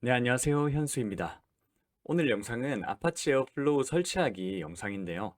네, 안녕하세요. 현수입니다. 오늘 영상은 아파치 에어플로우 설치하기 영상인데요.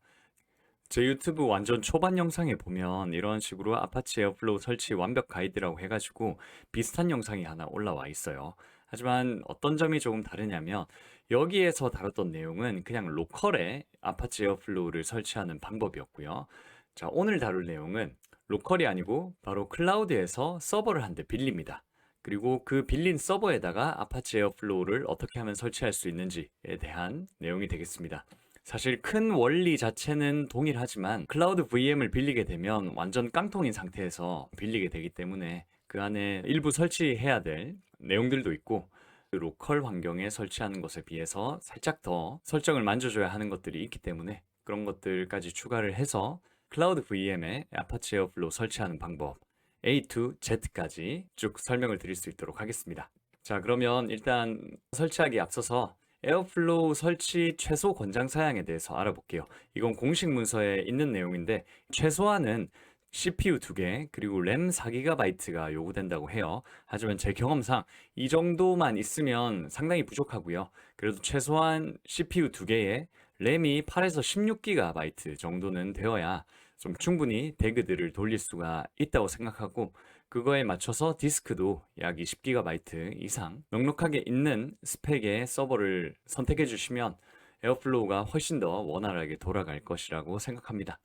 제 유튜브 완전 초반 영상에 보면 이런 식으로 아파치 에어플로우 설치 완벽 가이드라고 해가지고 비슷한 영상이 하나 올라와 있어요. 하지만 어떤 점이 조금 다르냐면 여기에서 다뤘던 내용은 그냥 로컬에 아파치 에어플로우를 설치하는 방법이었고요. 자, 오늘 다룰 내용은 로컬이 아니고 바로 클라우드에서 서버를 한 대 빌립니다. 그리고 그 빌린 서버에다가 아파치 에어플로우를 어떻게 하면 설치할 수 있는지에 대한 내용이 되겠습니다. 사실 큰 원리 자체는 동일하지만 클라우드 VM을 빌리게 되면 완전 깡통인 상태에서 빌리게 되기 때문에 그 안에 일부 설치해야 될 내용들도 있고 그 로컬 환경에 설치하는 것에 비해서 살짝 더 설정을 만져줘야 하는 것들이 있기 때문에 그런 것들까지 추가를 해서 클라우드 VM에 아파치 에어플로우 설치하는 방법 A to Z까지 쭉 설명을 드릴 수 있도록 하겠습니다. 자, 그러면 일단 설치하기에 앞서서 에어플로우 설치 최소 권장 사양에 대해서 알아볼게요. 이건 공식 문서에 있는 내용인데 최소한은 CPU 2개 그리고 램 4GB가 요구된다고 해요. 하지만 제 경험상 이 정도만 있으면 상당히 부족하고요. 그래도 최소한 CPU 2개에 램이 8에서 16GB 정도는 되어야 좀 충분히 배그들을 돌릴 수가 있다고 생각하고 그거에 맞춰서 디스크도 약 20GB 이상 넉넉하게 있는 스펙의 서버를 선택해 주시면 에어플로우가 훨씬 더 원활하게 돌아갈 것이라고 생각합니다.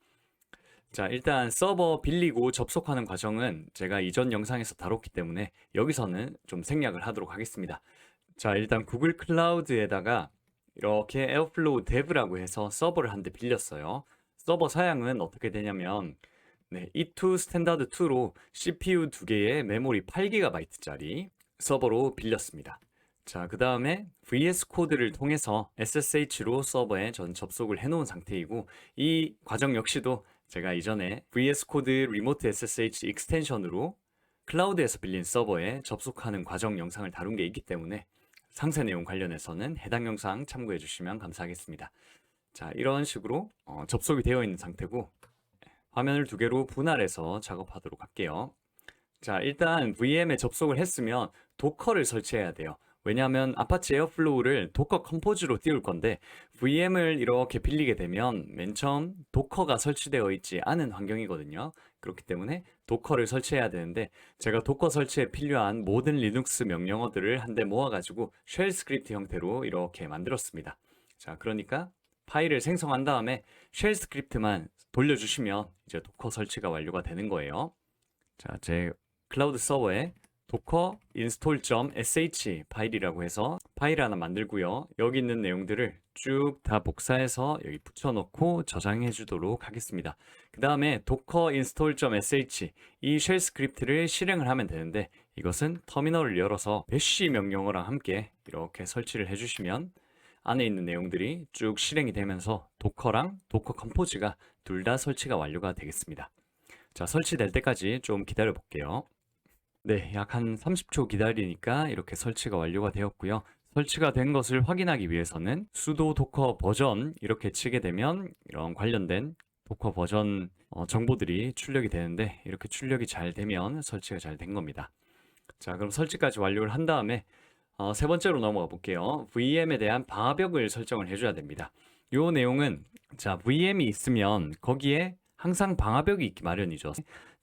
자, 일단 서버 빌리고 접속하는 과정은 제가 이전 영상에서 다뤘기 때문에 여기서는 좀 생략을 하도록 하겠습니다. 자, 일단 구글 클라우드에다가 이렇게 에어플로우 데브라고 해서 서버를 한 대 빌렸어요. 서버 사양은 어떻게 되냐면 네, E2 스탠다드 2로 CPU 2개에 메모리 8GB짜리 서버로 빌렸습니다. 자, 그 다음에 VS 코드를 통해서 SSH로 서버에 전 접속을 해놓은 상태이고 이 과정 역시도 제가 이전에 VS 코드 리모트 SSH 익스텐션으로 클라우드에서 빌린 서버에 접속하는 과정 영상을 다룬 게 있기 때문에 상세 내용 관련해서는 해당 영상 참고해 주시면 감사하겠습니다. 자, 이런 식으로 접속이 되어 있는 상태고 화면을 두 개로 분할해서 작업하도록 할게요. 자, 일단 VM에 접속을 했으면 도커를 설치해야 돼요. 왜냐하면 아파치 에어플로우를 도커 컴포즈로 띄울 건데 VM을 이렇게 빌리게 되면 맨 처음 도커가 설치되어 있지 않은 환경이거든요. 그렇기 때문에 도커를 설치해야 되는데 제가 도커 설치에 필요한 모든 리눅스 명령어들을 한데 모아가지고 쉘 스크립트 형태로 이렇게 만들었습니다. 자, 그러니까 파일을 생성한 다음에 쉘 스크립트만 돌려주시면 이제 도커 설치가 완료가 되는 거예요. 자, 제 클라우드 서버에 docker install.sh 파일이라고 해서 파일 하나 만들고요. 여기 있는 내용들을 쭉 다 복사해서 여기 붙여놓고 저장해 주도록 하겠습니다. 그 다음에 docker install.sh 이 쉘 스크립트를 실행을 하면 되는데 이것은 터미널을 열어서 bash 명령어랑 함께 이렇게 설치를 해주시면 안에 있는 내용들이 쭉 실행이 되면서 도커랑 도커 컴포즈가 둘 다 설치가 완료가 되겠습니다. 자, 설치될 때까지 좀 기다려 볼게요. 네, 약 한 30초 기다리니까 이렇게 설치가 완료가 되었고요. 설치가 된 것을 확인하기 위해서는 sudo docker 버전 이렇게 치게 되면 이런 관련된 도커 버전 정보들이 출력이 되는데 이렇게 출력이 잘 되면 설치가 잘 된 겁니다. 자, 그럼 설치까지 완료를 한 다음에 세 번째로 넘어가 볼게요. VM에 대한 방화벽을 설정을 해줘야 됩니다. 이 내용은 자, VM이 있으면 거기에 항상 방화벽이 있기 마련이죠.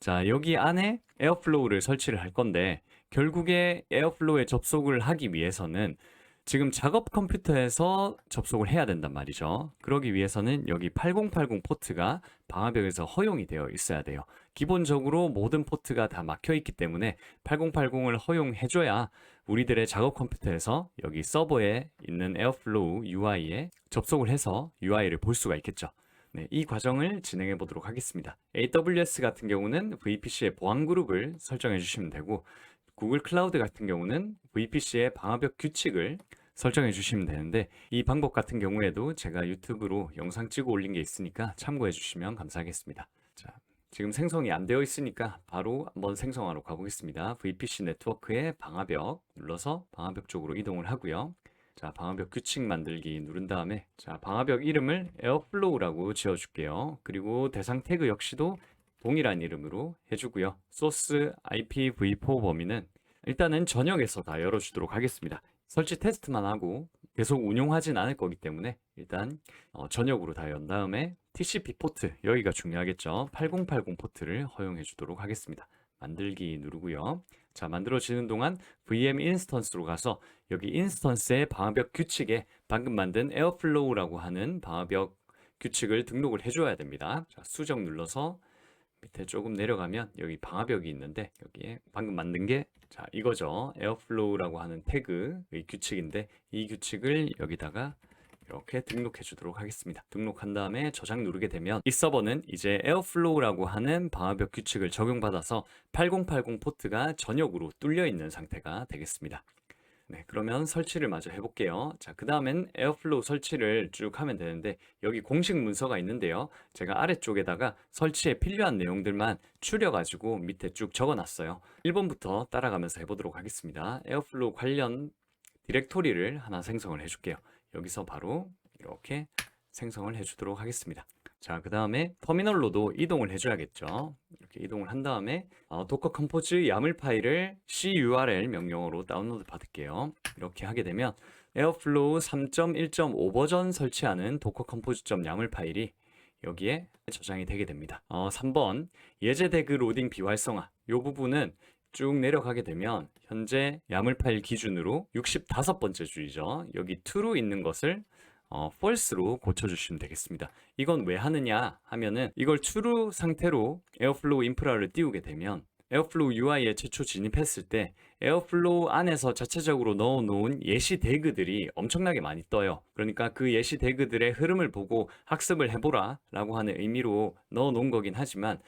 자, 여기 안에 에어플로우를 설치를 할 건데 결국에 에어플로우에 접속을 하기 위해서는 지금 작업 컴퓨터에서 접속을 해야 된단 말이죠. 그러기 위해서는 여기 8080 포트가 방화벽에서 허용이 되어 있어야 돼요. 기본적으로 모든 포트가 다 막혀 있기 때문에 8080을 허용해줘야 우리들의 작업 컴퓨터에서 여기 서버에 있는 에어플로우 UI에 접속을 해서 UI를 볼 수가 있겠죠. 네, 이 과정을 진행해 보도록 하겠습니다. AWS 같은 경우는 VPC의 보안 그룹을 설정해 주시면 되고 구글 클라우드 같은 경우는 VPC의 방화벽 규칙을 설정해 주시면 되는데 이 방법 같은 경우에도 제가 유튜브로 영상 찍어 올린 게 있으니까 참고해 주시면 감사하겠습니다. 자, 지금 생성이 안 되어 있으니까 바로 한번 생성하러 가보겠습니다. VPC 네트워크의 방화벽 눌러서 방화벽 쪽으로 이동을 하고요. 자, 방화벽 규칙 만들기 누른 다음에 자, 방화벽 이름을 에어플로우라고 지어줄게요. 그리고 대상 태그 역시도 동일한 이름으로 해주고요. 소스 IPv4 범위는 일단은 전역에서 다 열어주도록 하겠습니다. 설치 테스트만 하고 계속 운용하진 않을 거기 때문에 일단 전역으로 다 연 다음에 TCP 포트, 여기가 중요하겠죠. 8080 포트를 허용해 주도록 하겠습니다. 만들기 누르고요. 자, 만들어지는 동안 VM 인스턴스로 가서 여기 인스턴스의 방화벽 규칙에 방금 만든 에어플로우라고 하는 방화벽 규칙을 등록을 해줘야 됩니다. 자, 수정 눌러서 밑에 조금 내려가면 여기 방화벽이 있는데 여기에 방금 만든 게 자, 이거죠. 에어플로우라고 하는 태그의 규칙인데 이 규칙을 여기다가 이렇게 등록해 주도록 하겠습니다. 등록한 다음에 저장 누르게 되면 이 서버는 이제 에어플로우라고 하는 방화벽 규칙을 적용받아서 8080 포트가 전역으로 뚫려 있는 상태가 되겠습니다. 네, 그러면 설치를 마저 해볼게요. 자, 그 다음엔 에어플로우 설치를 쭉 하면 되는데 여기 공식 문서가 있는데요. 제가 아래쪽에다가 설치에 필요한 내용들만 추려가지고 밑에 쭉 적어놨어요. 1번부터 따라가면서 해보도록 하겠습니다. 에어플로우 관련 디렉토리를 하나 생성을 해줄게요. 여기서 바로 이렇게 생성을 해주도록 하겠습니다. 자, 그 다음에 터미널로도 이동을 해줘야겠죠. 이렇게 이동을 한 다음에 도커 컴포즈 야물 파일을 curl 명령어로 다운로드 받을게요. 이렇게 하게 되면 에어플로우 3.1.5 버전 설치하는 도커 컴포즈.yaml 파일이 여기에 저장이 되게 됩니다. 3번 예제 대그 로딩 비활성화, 이 부분은 쭉 내려가게 되면 현재 야물 파일 기준으로 65번째 줄이죠. 여기 true 있는 것을 false로 고쳐주시면 되겠습니다. 이건 왜 하느냐 하면은 이걸 true 상태로 에어플로우 인프라를 띄우게 되면 에어플로우 UI에 최초 진입했을 때 에어플로우 안에서 자체적으로 넣어놓은 예시 태그들이 엄청나게 많이 떠요. 그러니까 그 예시 태그들의 흐름을 보고 학습을 해보라 라고 하는 의미로 넣어놓은 거긴 하지만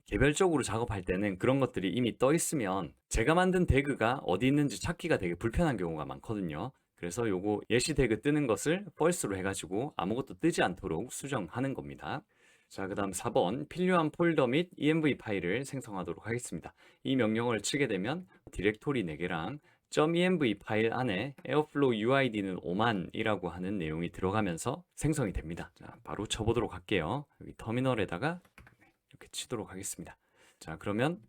개별적으로 작업할 때는 그런 것들이 이미 떠 있으면 제가 만든 태그가 어디 있는지 찾기가 되게 불편한 경우가 많거든요. 그래서 요거 예시 태그 뜨는 것을 false로 해가지고 아무것도 뜨지 않도록 수정하는 겁니다. 자, 그 다음 4번 필요한 폴더 및 env 파일을 생성하도록 하겠습니다. 이 명령어를 치게 되면 디렉토리 4개랑 .env 파일 안에 에어플로우 UID는 5만이라고 하는 내용이 들어가면서 생성이 됩니다. 자, 바로 쳐보도록 할게요. 여기 터미널에다가 이렇게 치도록 하겠습니다. 자, 그러면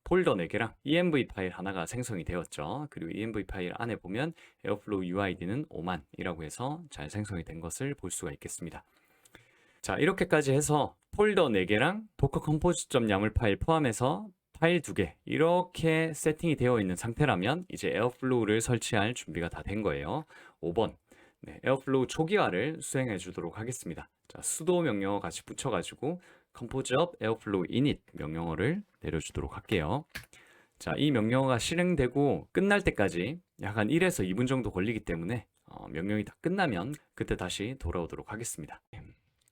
폴더 4개랑 env 파일 하나가 생성이 되었죠. 그리고 env 파일 안에 보면 에어플로우 UID는 5만이라고 해서 잘 생성이 된 것을 볼 수가 있겠습니다. 자, 이렇게까지 해서 폴더 4개랑 도커 컴포즈.yaml 파일 포함해서 파일 2개 이렇게 세팅이 되어 있는 상태라면 이제 에어플로우를 설치할 준비가 다 된 거예요. 5번 에어플로우 초기화를 수행해 주도록 하겠습니다. 자, sudo 명령어 같이 붙여가지고 compose of airflow init 명령어를 내려주도록 할게요. 자, 이 명령어가 실행되고 끝날 때까지 약 한 1에서 2분 정도 걸리기 때문에 명령이 다 끝나면 그때 다시 돌아오도록 하겠습니다.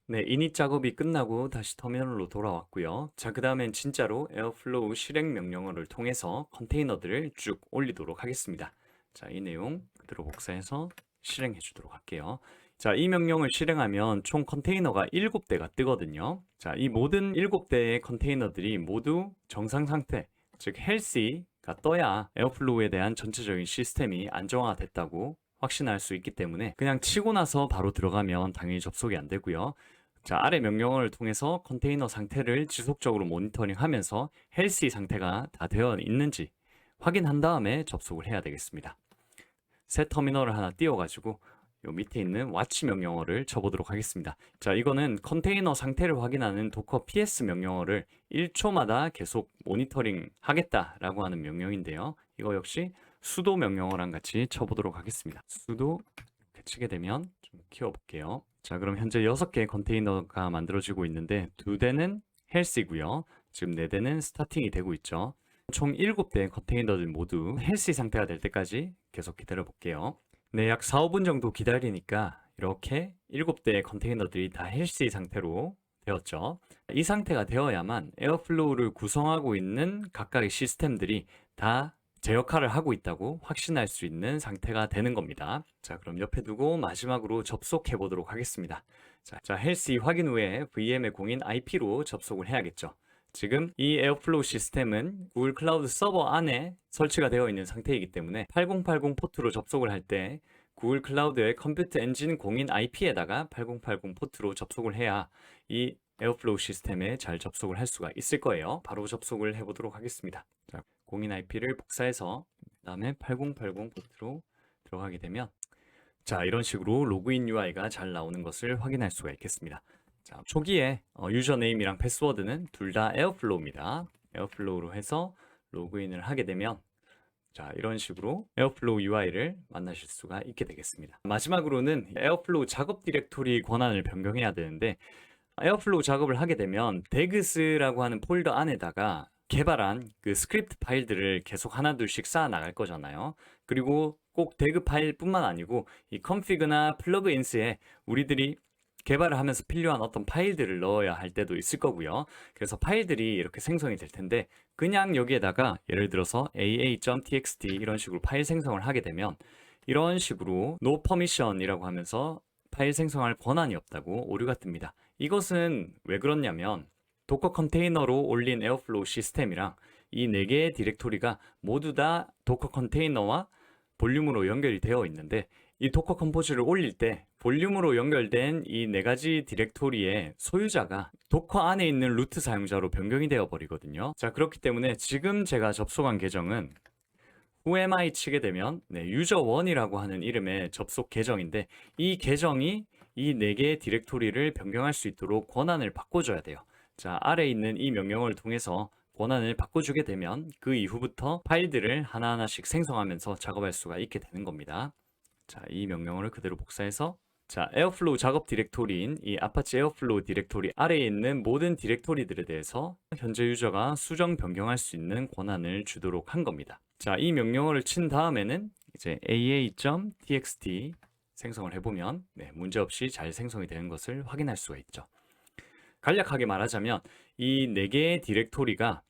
네, 이닛 작업이 끝나고 다시 터미널로 돌아왔고요. 자, 그 다음엔 진짜로 에어플로우 실행 명령어를 통해서 컨테이너들을 쭉 올리도록 하겠습니다. 자, 이 내용 그대로 복사해서 실행해 주도록 할게요. 자, 이 명령을 실행하면 총 컨테이너가 7대가 뜨거든요. 자, 이 모든 7대의 컨테이너들이 모두 정상 상태, 즉 healthy가 떠야 에어플로우에 대한 전체적인 시스템이 안정화됐다고 확신할 수 있기 때문에 그냥 치고 나서 바로 들어가면 당연히 접속이 안 되고요. 자, 아래 명령어를 통해서 컨테이너 상태를 지속적으로 모니터링하면서 healthy 상태가 다 되어 있는지 확인한 다음에 접속을 해야 되겠습니다. 새 터미널을 하나 띄워가지고 요 밑에 있는 watch 명령어를 쳐보도록 하겠습니다. 자, 이거는 컨테이너 상태를 확인하는 docker ps 명령어를 1초마다 계속 모니터링 하겠다라고 하는 명령인데요. 이거 역시 sudo 명령어랑 같이 쳐보도록 하겠습니다. sudo 이렇게 치게 되면 좀 키워볼게요. 자, 그럼 현재 6개의 컨테이너가 만들어지고 있는데 2대는 healthy고요. 지금 4대는 스타팅이 되고 있죠. 총 7대의 컨테이너들 모두 healthy 상태가 될 때까지 계속 기다려 볼게요. 네, 약 4, 5분 정도 기다리니까 이렇게 7대의 컨테이너들이 다 healthy 상태로 되었죠. 이 상태가 되어야만 에어플로우를 구성하고 있는 각각의 시스템들이 다 제 역할을 하고 있다고 확신할 수 있는 상태가 되는 겁니다. 자, 그럼 옆에 두고 마지막으로 접속해 보도록 하겠습니다. 자, healthy 확인 후에 VM의 공인 IP로 접속을 해야겠죠. 지금 이 에어플로우 시스템은 구글 클라우드 서버 안에 설치가 되어 있는 상태이기 때문에 8080 포트로 접속을 할 때 구글 클라우드의 컴퓨터 엔진 공인 IP에다가 8080 포트로 접속을 해야 이 에어플로우 시스템에 잘 접속을 할 수가 있을 거예요. 바로 접속을 해보도록 하겠습니다. 자, 공인 IP를 복사해서 그 다음에 8080 포트로 들어가게 되면 자, 이런 식으로 로그인 UI가 잘 나오는 것을 확인할 수가 있겠습니다. 자, 초기에 유저네임이랑 패스워드는 둘 다 에어플로우입니다. 에어플로우로 해서 로그인을 하게 되면 자, 이런 식으로 에어플로우 UI를 만나실 수가 있게 되겠습니다. 마지막으로는 에어플로우 작업 디렉토리 권한을 변경해야 되는데 에어플로우 작업을 하게 되면 데그스라고 하는 폴더 안에다가 개발한 그 스크립트 파일들을 계속 하나둘씩 쌓아 나갈 거잖아요. 그리고 꼭 데그 파일뿐만 아니고 이 config나 플러그인스에 우리들이 개발을 하면서 필요한 어떤 파일들을 넣어야 할 때도 있을 거고요. 그래서 파일들이 이렇게 생성이 될 텐데 그냥 여기에다가 예를 들어서 aa.txt 이런 식으로 파일 생성을 하게 되면 이런 식으로 no permission이라고 하면서 파일 생성할 권한이 없다고 오류가 뜹니다. 이것은 왜 그렇냐면 도커 컨테이너로 올린 에어플로우 시스템이랑 이 4개의 디렉토리가 모두 다 도커 컨테이너와 볼륨으로 연결이 되어 있는데 이 도커 컴포즈를 올릴 때 볼륨으로 연결된 이 4가지 디렉토리의 소유자가 도커 안에 있는 루트 사용자로 변경이 되어 버리거든요. 자, 그렇기 때문에 지금 제가 접속한 계정은 whoami 치게 되면 user1이라고 하는 이름의 접속 계정인데 이 계정이 이 4개의 디렉토리를 변경할 수 있도록 권한을 바꿔줘야 돼요. 자, 아래에 있는 이 명령어를 통해서 권한을 바꿔주게 되면 그 이후부터 파일들을 하나하나씩 생성하면서 작업할 수가 있게 되는 겁니다. 자, 이 명령어를 그대로 복사해서 자, 에어플로우 작업 디렉토리인 이 아파치 에어플로우 디렉토리 아래에 있는 모든 디렉토리들에 대해서 현재 유저가 수정 변경할 수 있는 권한을 주도록 한 겁니다. 자, 이 명령어를 친 다음에는 이제 aa.txt 생성을 해보면 문제없이 잘 생성이 되는 것을 확인할 수가 있죠. 간략하게 말하자면 이 4개의 디렉토리가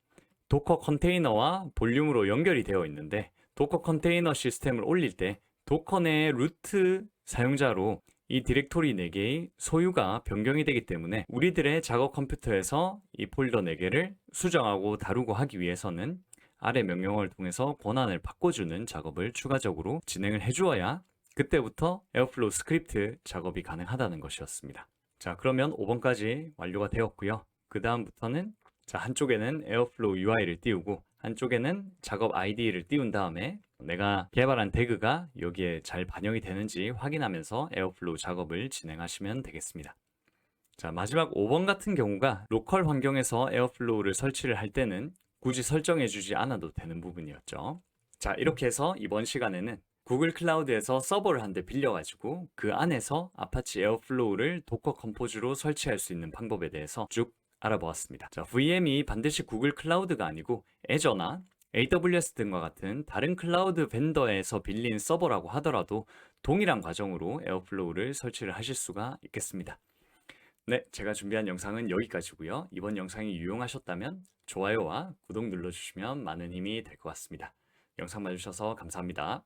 도커 컨테이너와 볼륨으로 연결이 되어 있는데 도커 컨테이너 시스템을 올릴 때 도커 내 루트 사용자로 이 디렉토리 4개의 소유가 변경이 되기 때문에 우리들의 작업 컴퓨터에서 이 폴더 4개를 수정하고 다루고 하기 위해서는 아래 명령어를 통해서 권한을 바꿔주는 작업을 추가적으로 진행을 해주어야 그때부터 에어플로우 스크립트 작업이 가능하다는 것이었습니다. 자, 그러면 5번까지 완료가 되었고요. 그 다음부터는 자, 한쪽에는 에어플로우 UI를 띄우고 한쪽에는 작업 ID를 띄운 다음에 내가 개발한 대그가 여기에 잘 반영이 되는지 확인하면서 에어플로우 작업을 진행하시면 되겠습니다. 자, 마지막 5번 같은 경우가 로컬 환경에서 에어플로우를 설치를 할 때는 굳이 설정해 주지 않아도 되는 부분이었죠. 자, 이렇게 해서 이번 시간에는 구글 클라우드에서 서버를 한 대 빌려가지고 그 안에서 아파치 에어플로우를 도커 컴포즈로 설치할 수 있는 방법에 대해서 쭉 알아보았습니다. 자, VM이 반드시 구글 클라우드가 아니고 애저나 AWS 등과 같은 다른 클라우드 벤더에서 빌린 서버라고 하더라도 동일한 과정으로 에어플로우를 설치를 하실 수가 있겠습니다. 네, 제가 준비한 영상은 여기까지고요. 이번 영상이 유용하셨다면 좋아요와 구독 눌러주시면 많은 힘이 될 것 같습니다. 영상 봐주셔서 감사합니다.